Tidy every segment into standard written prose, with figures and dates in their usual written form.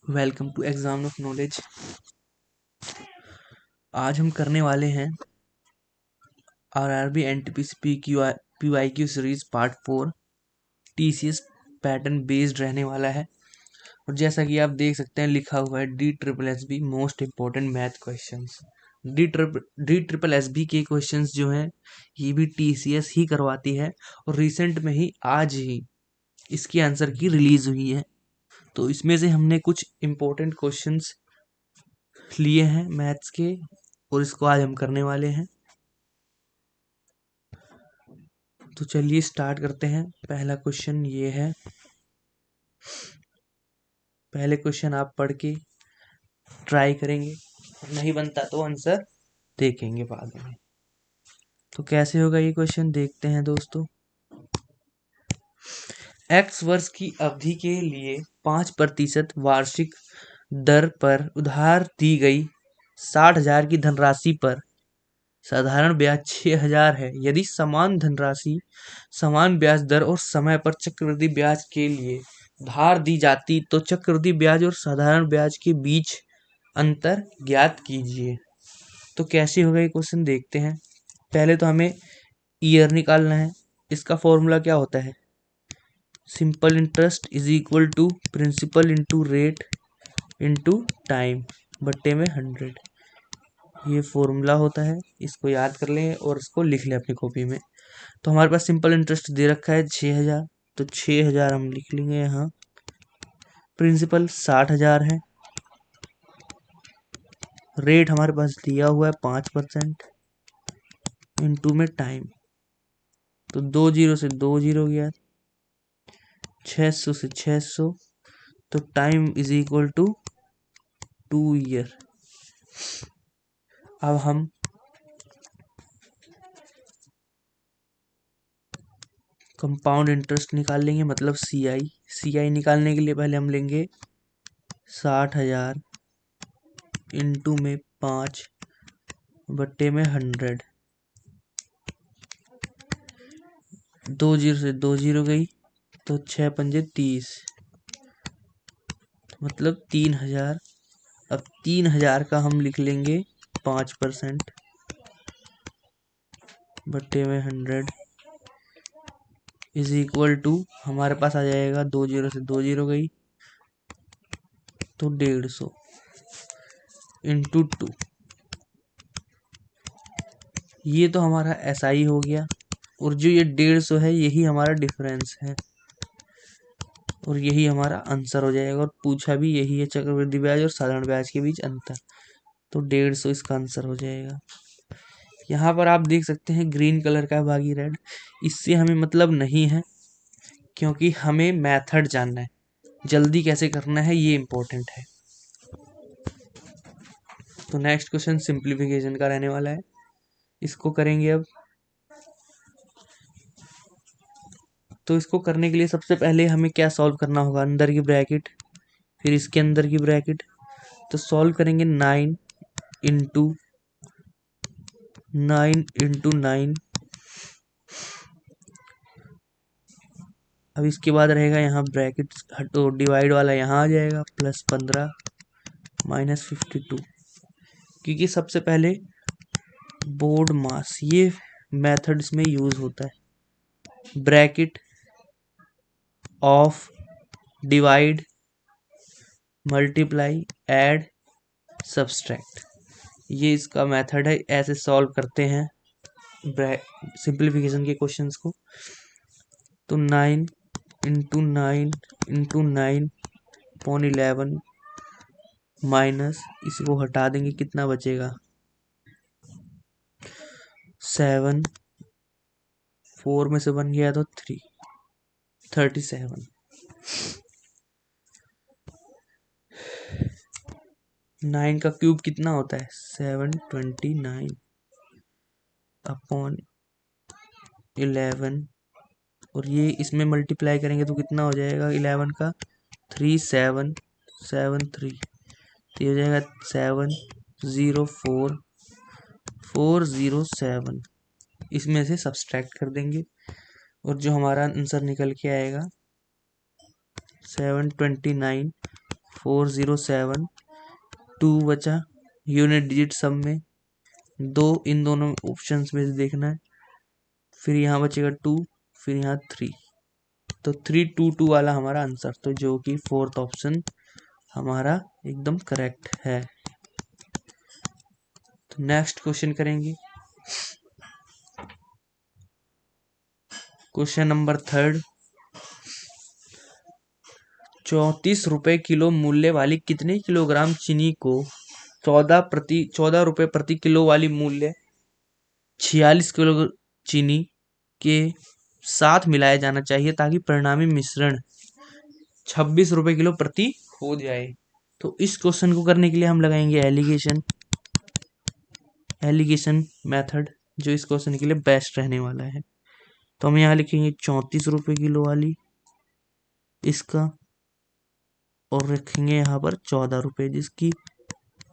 Welcome to exam of knowledge. आज हम करने वाले हैं RRB NTPC PYQ series part 4। TCS pattern based रहने वाला है और जैसा कि आप देख सकते हैं लिखा हुआ है DSSB most important math questions. DSSB के क्वेश्चंस जो हैं ये भी टीसीएस ही करवाती है और रिसेंट में ही आज ही इसकी आंसर की रिलीज हुई है। तो इसमें से हमने कुछ इम्पोर्टेंट क्वेश्चंस लिए हैं मैथ्स के और इसको आज हम करने वाले हैं। तो चलिए स्टार्ट करते हैं। पहला क्वेश्चन ये है, पहले क्वेश्चन आप पढ़ के ट्राई करेंगे, नहीं बनता तो आंसर देखेंगे बाद में। तो कैसे होगा ये क्वेश्चन देखते हैं दोस्तों। x वर्ष की अवधि के लिए 5% वार्षिक दर पर उधार दी गई 60,000 की धनराशि पर साधारण ब्याज 6,000 है। यदि समान धनराशि समान ब्याज दर और समय पर चक्रवृद्धि ब्याज के लिए धार दी जाती तो चक्रवृद्धि ब्याज और साधारण ब्याज के बीच अंतर ज्ञात कीजिए। तो कैसे होगा ये क्वेश्चन देखते हैं। पहले तो हमें ईयर निकालना है। इसका फॉर्मूला क्या होता है, simple interest is equal to principal into rate into time बट्टे में 100। ये फॉर्मूला होता है, इसको याद कर लें और इसको लिख लें अपनी कॉपी में। तो हमारे पास सिंपल इंटरेस्ट दे रखा है 6,000, तो 6,000 हम लिख लेंगे यहाँ। प्रिंसिपल 60,000 है। रेट हमारे पास दिया हुआ है 5% इंटू में टाइम, तो 2 जीरो से 2 जीरो गया, 600 से 600, तो time is equal to 2 year. अब हम कंपाउंड इंटरेस्ट निकाल लेंगे, मतलब सीआई निकालने के लिए पहले हम लेंगे 60,000 इंटू में 5 बट्टे में 100। 2 जीरो से 2 जीरो गई, तो 6 पंजे 30, मतलब 3,000। अब 3,000 का हम लिख लेंगे 5% बट्टे में 100 इज इक्वल टू, हमारे पास आ जाएगा 2 जीरो से 2 जीरो गई, तो 150 इंटू 2। ये तो हमारा एसआई हो गया और जो ये 150 है यही हमारा डिफरेंस है और यही हमारा आंसर हो जाएगा। और पूछा भी यही है, चक्रवृद्धि ब्याज और साधारण ब्याज के बीच अंतर, तो 150 इसका आंसर हो जाएगा। यहाँ पर आप देख सकते हैं ग्रीन कलर का बागी रेड, इससे हमें मतलब नहीं है क्योंकि हमें मेथड जानना है, जल्दी कैसे करना है ये इम्पोर्टेंट है। तो नेक्स्ट क्वेश्चन सिंप्लीफिकेशन का रहने वाला है, इसको करेंगे अब। तो इसको करने के लिए सबसे पहले हमें क्या सॉल्व करना होगा, अंदर की ब्रैकेट फिर इसके अंदर की ब्रैकेट। तो सॉल्व करेंगे 9 इंटू 9। अब इसके बाद रहेगा यहाँ ब्रैकेट हटो, डिवाइड वाला यहाँ आ जाएगा, प्लस 15 माइनस 52, क्योंकि सबसे पहले बोर्ड मास ये मेथड इसमें यूज होता है। Bracket of divide multiply add subtract, ये इसका मेथड है, ऐसे सॉल्व करते हैं सिंप्लीफिकेशन के क्वेश्चंस को। तो 9 इंटू 9 अपॉन 11 माइनस, इसको हटा देंगे, कितना बचेगा 7, 4 में से 1 गया तो 3, 37। 9 का क्यूब कितना होता है 729 अपॉन 11, और ये इसमें मल्टीप्लाई करेंगे तो कितना हो जाएगा 11 का 3773, तो ये हो जाएगा 704407, इसमें से सब्सट्रैक्ट कर देंगे और जो हमारा आंसर निकल के आएगा 729 407, 2 बचा यूनिट डिजिट सब में, 2 इन दोनों ऑप्शंस में से देखना है, फिर यहाँ बचेगा 2, फिर यहाँ 3, तो 322 वाला हमारा आंसर, तो जो कि फोर्थ ऑप्शन हमारा एकदम करेक्ट है। तो नेक्स्ट क्वेश्चन करेंगे, क्वेश्चन नंबर 3, 34 रुपए किलो मूल्य वाली कितने किलोग्राम चीनी को 14 रुपए प्रति किलो वाली मूल्य 46 किलो चीनी के साथ मिलाया जाना चाहिए ताकि परिणामी मिश्रण 26 रुपए किलो प्रति हो जाए। तो इस क्वेश्चन को करने के लिए हम लगाएंगे एलिगेशन मेथड, जो इस क्वेश्चन के लिए बेस्ट रहने वाला है। तो हम यहाँ लिखेंगे 34 रुपए किलो वाली इसका, और रखेंगे यहाँ पर 14 रुपए, जिसकी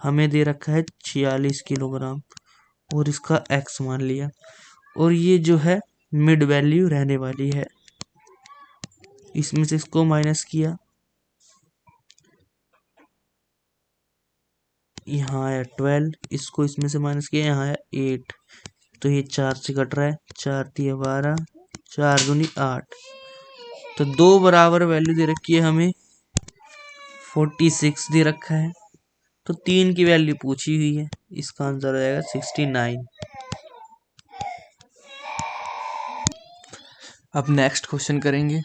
हमें दे रखा है 46 किलोग्राम, और इसका x मान लिया, और ये जो है मिड वैल्यू रहने वाली है। इसमें से इसको माइनस किया, यहाँ है 12, इसको इसमें से माइनस किया, यहाँ है 8, तो ये 4 से कट रहा है, 4 दिया 12, 4 दूनी 8, तो 2 बराबर वैल्यू दे रखी है हमें, 46 दे रखा है, तो 3 की वैल्यू पूछी हुई है, इसका आंसर हो जाएगा 69। अब नेक्स्ट क्वेश्चन करेंगे,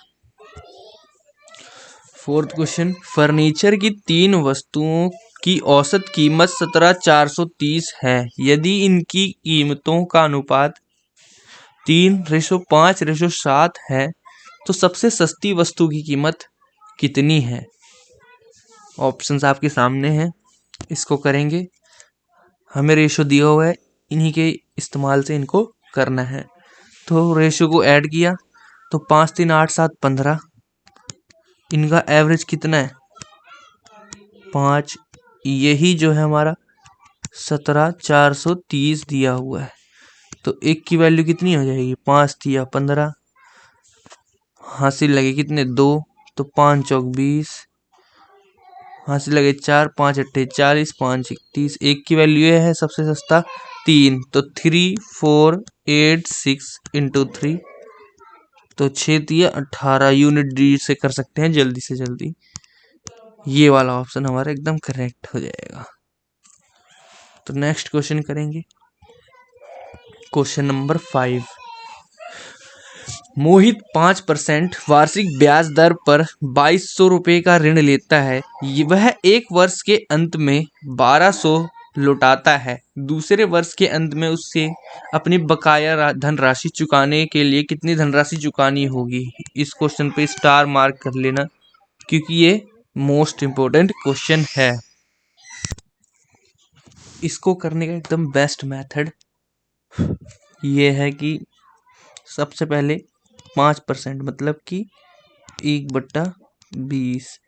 फोर्थ क्वेश्चन, फर्नीचर की 3 वस्तुओं की औसत कीमत 17,430 है। यदि इनकी कीमतों का अनुपात 3:5:7 है तो सबसे सस्ती वस्तु की कीमत कितनी है? ऑप्शंस आपके सामने हैं, इसको करेंगे, हमें रेशो दिया हुआ है, इन्हीं के इस्तेमाल से इनको करना है। तो रेशो को ऐड किया तो 5, 3, 8, 7, 15, इनका एवरेज कितना है 5, यही जो है हमारा 17,430 दिया हुआ है। तो एक की वैल्यू कितनी हो जाएगी, 5 दिया 15, हासिल लगे कितने 2, तो 5 चौक 20, हासिल लगे 4, 5 अट्ठे 40, 5 31, एक की वैल्यू ये है सबसे सस्ता 3, तो 3, 4, 8, 6 इंटू 3, तो 6 दिया 18 यूनिट डी से कर सकते हैं जल्दी से जल्दी, ये वाला ऑप्शन हमारा एकदम करेक्ट हो जाएगा। तो नेक्स्ट क्वेश्चन करेंगे, क्वेश्चन नंबर 5, मोहित 5% वार्षिक ब्याज दर पर 2200 रुपये का ऋण लेता है। वह एक वर्ष के अंत में 1200 लौटाता है। दूसरे वर्ष के अंत में उससे अपनी बकाया धनराशि चुकाने के लिए कितनी धनराशि चुकानी होगी? इस क्वेश्चन पे स्टार मार्क कर लेना क्योंकि ये मोस्ट इम्पोर्टेंट क्वेश्चन है। इसको करने का एकदम बेस्ट मेथड ये है कि सबसे पहले 5% मतलब कि 1/20,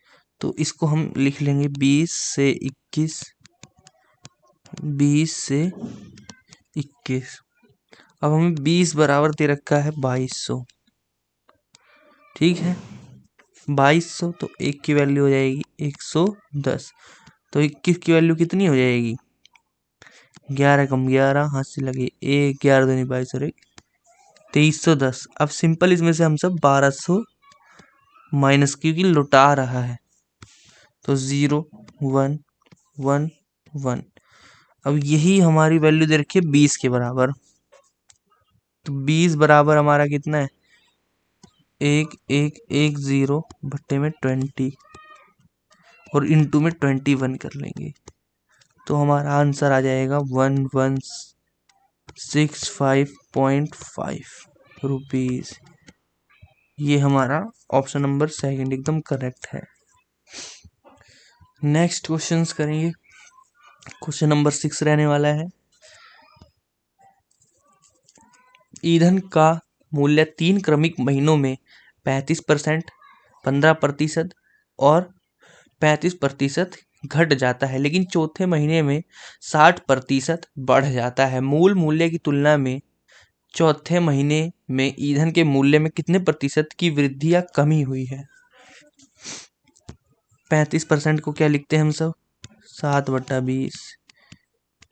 तो इसको हम लिख लेंगे 20 से 21, 20 से 21। अब हमें 20 बराबर दे रखा है 2200, ठीक है 2200, तो एक की वैल्यू हो जाएगी 110, तो 21 की वैल्यू कितनी हो जाएगी 11 कम 11, हाथ से लगे 1, 11 दूनी 22 और 1 2310। अब सिंपल इसमें से हम सब 1200 माइनस, क्योंकि लुटा रहा है, तो 0 1 1 1। अब यही हमारी वैल्यू दे रखी है 20 के बराबर, तो 20 बराबर हमारा कितना है 1 1 1 0 भट्टे में 20 और इनटू में 21 कर लेंगे, तो हमारा आंसर आ जाएगा 1165.5 रुपीज। ये हमारा ऑप्शन नंबर 2 एकदम करेक्ट है। नेक्स्ट क्वेश्चंस करेंगे, क्वेश्चन नंबर 6 रहने वाला है, ईंधन का मूल्य 3 क्रमिक महीनों में 35%, 15% और 35% घट जाता है, लेकिन चौथे महीने में 60% बढ़ जाता है। मूल मूल्य की तुलना में चौथे महीने में ईंधन के मूल्य में कितने प्रतिशत की वृद्धि या कमी हुई है? 35% को क्या लिखते हैं हम सब, 7/20।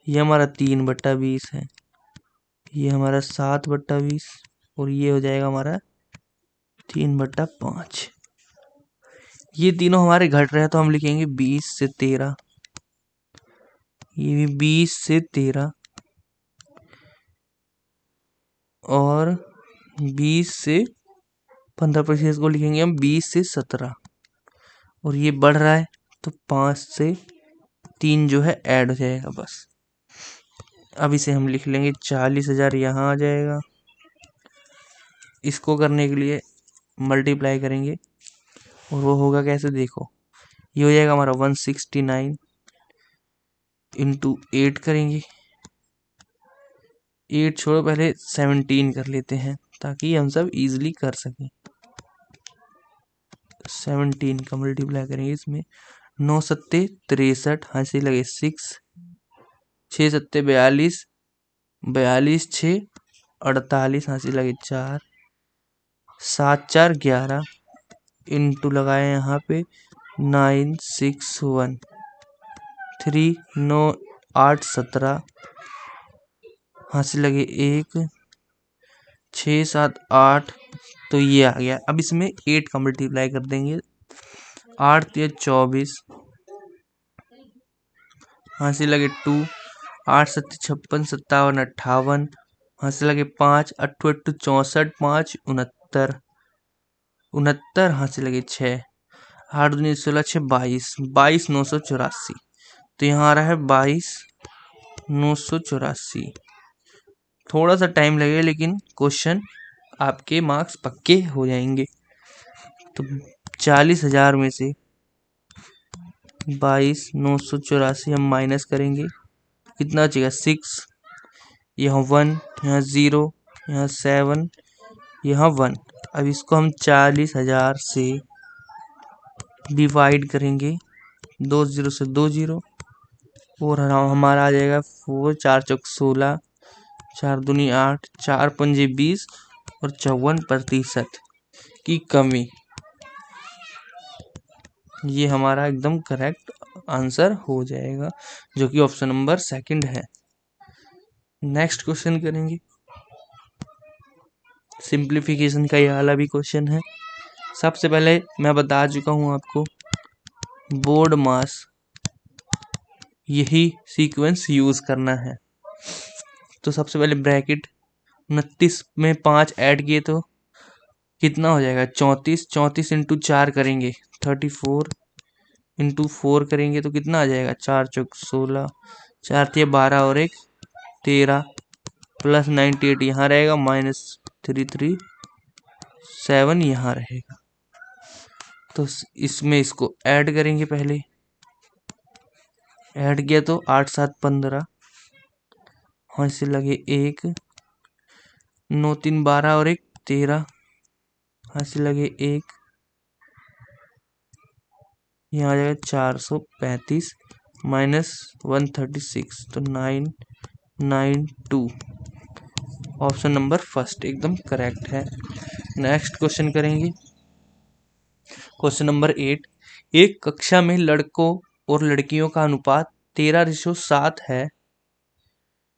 ये हमारा 3/20 है, ये हमारा 7/20, और ये हो जाएगा हमारा 3/5। ये तीनों हमारे घट रहे हैं तो हम लिखेंगे 20 से 13, ये भी 20 से 13, और 20 से 15% को लिखेंगे हम 20 से 17, और ये बढ़ रहा है तो 5 से 3 जो है ऐड हो जाएगा बस। अब इसे हम लिख लेंगे 40,000 यहाँ आ जाएगा। इसको करने के लिए मल्टीप्लाई करेंगे, और वो होगा कैसे देखो, ये हो जाएगा हमारा 169 इंटू 8 करेंगे, 8 छोड़ो, पहले 17 कर लेते हैं ताकि हम सब इजीली कर सकें। 17 का मल्टीप्लाई करेंगे इसमें, 9 सत्ते 63, हाँ से लगे 6, 6 सत्ते 42, 42 6 48, हाँ से लगे 4, 7 4 11 इंटू लगाए यहाँ पे 9 6 1 3 9 8 17, हाँ से लगे 1 6 7 8, तो ये आ गया। अब इसमें 8 का मल्टीप्लाई कर देंगे, 8 या 24, हाँ से लगे 2, 8 7 56 57 58, हाँ से लगे 5, 8 8 64, 5 69 69, हाँ से लगे 6, 8 दूनी 16 6 22, 22 984, तो यहाँ आ रहा है 22 984। थोड़ा सा टाइम लगेगा लेकिन क्वेश्चन आपके मार्क्स पक्के हो जाएंगे। तो 40,000 में से 22 984 हम माइनस करेंगे, कितना बचेगा 6, यहाँ 1, यहाँ 0, यहाँ 7, यहाँ 1। अब इसको हम 40,000 से डिवाइड करेंगे, 2 0 से 2 0, और हमारा आ जाएगा 4 4 चौक 16, 4 दूनी 8, 4 पंजे 20, और 54% की कमी। ये हमारा एकदम करेक्ट आंसर हो जाएगा, जो कि ऑप्शन नंबर 2 है। नेक्स्ट क्वेश्चन करेंगे, सिंप्लीफिकेशन का ये वाला भी क्वेश्चन है। सबसे पहले मैं बता चुका हूं आपको, बोर्ड मास, यही सीक्वेंस यूज करना है। तो सबसे पहले ब्रैकेट 29 में 5 ऐड किए तो कितना हो जाएगा 34, 34 इंटू 4 करेंगे 34, इंटू 4 करेंगे तो कितना आ जाएगा 4 चौक 16, 4 थे 12 और 1 13, प्लस 98 यहाँ रहेगा, माइनस 337 यहाँ रहेगा। तो इसमें इसको ऐड करेंगे, पहले ऐड किया तो 8 7 15, हाँ से लगे 1, 9 3 12 और 1 13, हाँ से लगे 1, यहाँ आ जाएगा 435 माइनस 136, तो 992। ऑप्शन नंबर फर्स्ट एकदम करेक्ट है। नेक्स्ट क्वेश्चन करेंगे, क्वेश्चन नंबर 8। एक कक्षा में लड़कों और लड़कियों का अनुपात 13:7 है।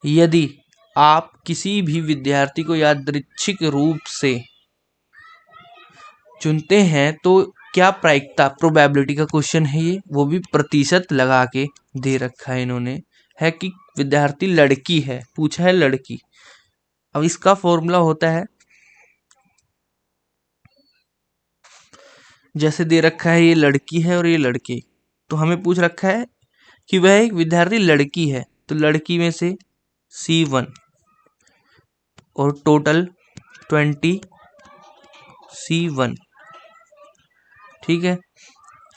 यदि आप किसी भी विद्यार्थी को यादृच्छिक रूप से चुनते हैं तो क्या प्रायिकता, प्रोबेबिलिटी का क्वेश्चन है ये, वो भी प्रतिशत लगा के दे रखा है इन्होंने, है कि विद्यार्थी लड़की है, पूछा है लड़की। अब इसका फॉर्मूला होता है, जैसे दे रखा है ये लड़की है और ये लड़के, तो हमें पूछ रखा है कि वह एक विद्यार्थी लड़की है, तो लड़की में से C1 और टोटल 20 C1, ठीक है।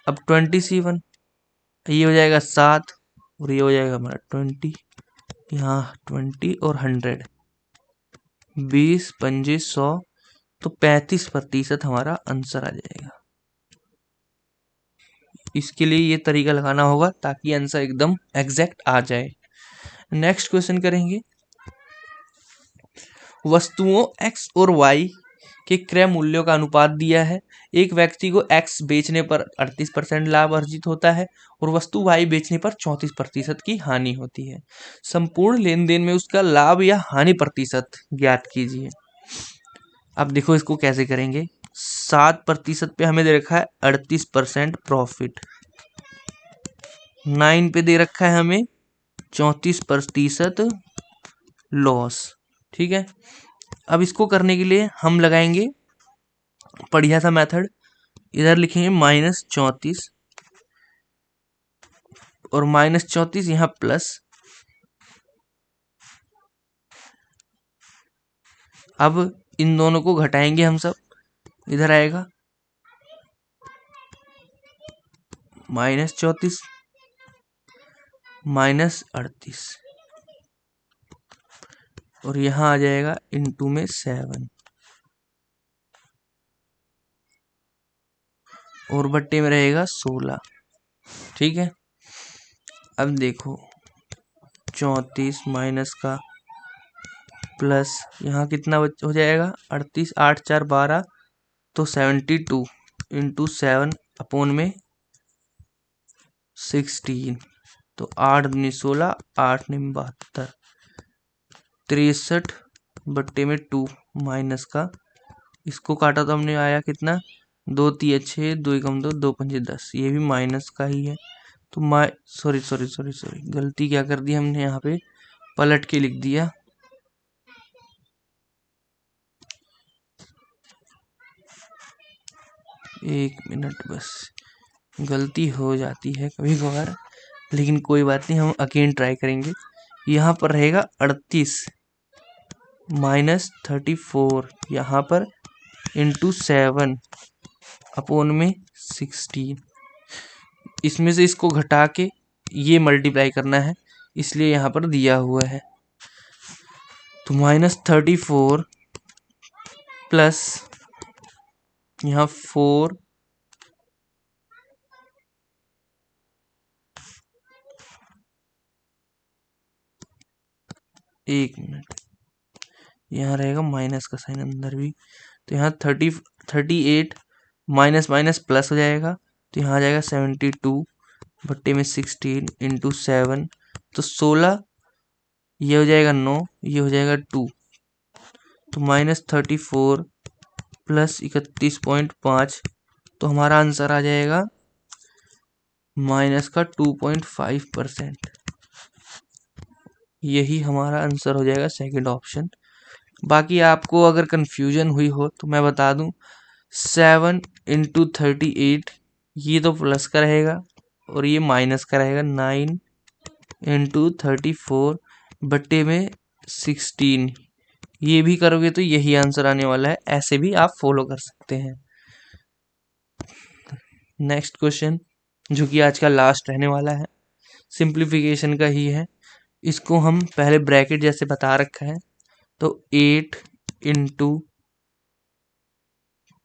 अब 20 C1, ये हो जाएगा 7, और ये हो जाएगा हमारा 20, यहाँ 20 और 100, 20 पंजे 100, तो 35% हमारा आंसर आ जाएगा। इसके लिए ये तरीका लगाना होगा ताकि आंसर एकदम एग्जैक्ट आ जाए। नेक्स्ट क्वेश्चन करेंगे, वस्तुओं x और y के क्रय मूल्यों का अनुपात दिया है। एक व्यक्ति को x बेचने पर 38% लाभ अर्जित होता है और वस्तु y बेचने पर 34% की हानि होती है। संपूर्ण लेन देन में उसका लाभ या हानि प्रतिशत ज्ञात कीजिए। अब देखो इसको कैसे करेंगे। 7% पे हमें दे रखा है 38% प्रॉफिट, 9 पे दे रखा है हमें 34% लॉस। ठीक है, अब इसको करने के लिए हम लगाएंगे बढ़िया सा मेथड। इधर लिखेंगे -34 और -34 यहाँ प्लस। अब इन दोनों को घटाएंगे हम सब, इधर आएगा -34 -38 और यहाँ आ जाएगा इंटू में 7 और बट्टे में रहेगा 16। ठीक है, अब देखो 34 माइनस का प्लस यहाँ कितना हो जाएगा 38, 8 4 12 तो 72 इंटू 7 अपोन में 16 तो 8 दूनी 16, 8 9 72, 63 बट्टे में 2 माइनस का, इसको काटा तो हमने आया कितना 2 3 6 2 कम 2 2 5 10, ये भी माइनस का ही है। तो सॉरी गलती क्या कर दी हमने, यहाँ पे पलट के लिख दिया। एक मिनट, बस गलती हो जाती है कभी कभार, लेकिन कोई बात नहीं, हम अगेन ट्राई करेंगे। यहाँ पर रहेगा 38 माइनस 34 यहाँ पर इंटू 7 अपोन में 16, इसमें से इसको घटा के ये मल्टीप्लाई करना है, इसलिए यहाँ पर दिया हुआ है। तो -34 प्लस यहाँ 4 एक मिनट, यहाँ रहेगा माइनस का साइन अंदर भी, तो यहाँ 38 माइनस माइनस प्लस हो जाएगा, तो यहाँ आ जाएगा 72 बट्टे में 16 इंटू 7 तो 16, ये हो जाएगा 9, ये हो जाएगा 2, तो -34 प्लस 31.5, तो हमारा आंसर आ जाएगा माइनस का 2.5%। यही हमारा आंसर हो जाएगा सेकंड ऑप्शन। बाकी आपको अगर कंफ्यूजन हुई हो तो मैं बता दूं, 7 इंटू 38 ये तो प्लस का रहेगा और ये माइनस का रहेगा। 9 इंटू 34 बट्टे में 16, ये भी करोगे तो यही आंसर आने वाला है। ऐसे भी आप फॉलो कर सकते हैं। नेक्स्ट क्वेश्चन, जो कि आज का लास्ट रहने वाला है, सिंप्लीफिकेशन का ही है। इसको हम पहले ब्रैकेट जैसे बता रखा है, तो 8 इंटू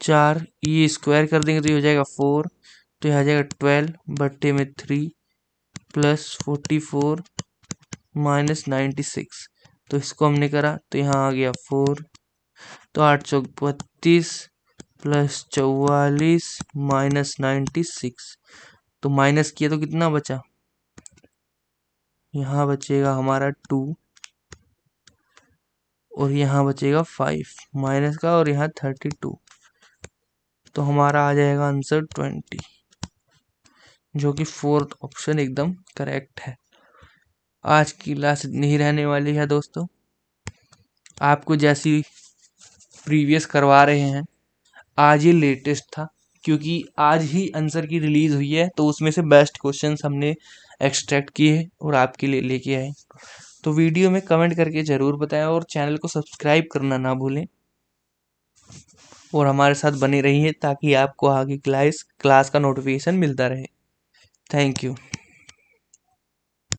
4 ये स्क्वायर कर देंगे तो ये हो जाएगा 4, तो यह आ जाएगा 12 बट्टे में 3 प्लस 44 माइनस 96, तो इसको हमने करा तो यहाँ आ गया 4, तो 8 चौक 32 प्लस 44 माइनस 96, तो माइनस किया तो कितना बचा, यहाँ बचेगा हमारा 2 और यहाँ बचेगा 5 माइनस का और यहाँ 32, तो हमारा आ जाएगा आंसर 20, जो कि फोर्थ ऑप्शन एकदम करेक्ट है। आज की क्लास इतनी ही रहने वाली है दोस्तों। आपको जैसी प्रीवियस करवा रहे हैं, आज ये लेटेस्ट था क्योंकि आज ही आंसर की रिलीज हुई है, तो उसमें से बेस्ट क्वेश्चंस हमने एक्सट्रैक्ट किए और आपके लिए लेके आए। तो वीडियो में कमेंट करके ज़रूर बताएं और चैनल को सब्सक्राइब करना ना भूलें और हमारे साथ बने रहिए ताकि आपको आगे क्लास का नोटिफिकेशन मिलता रहे। Thank you.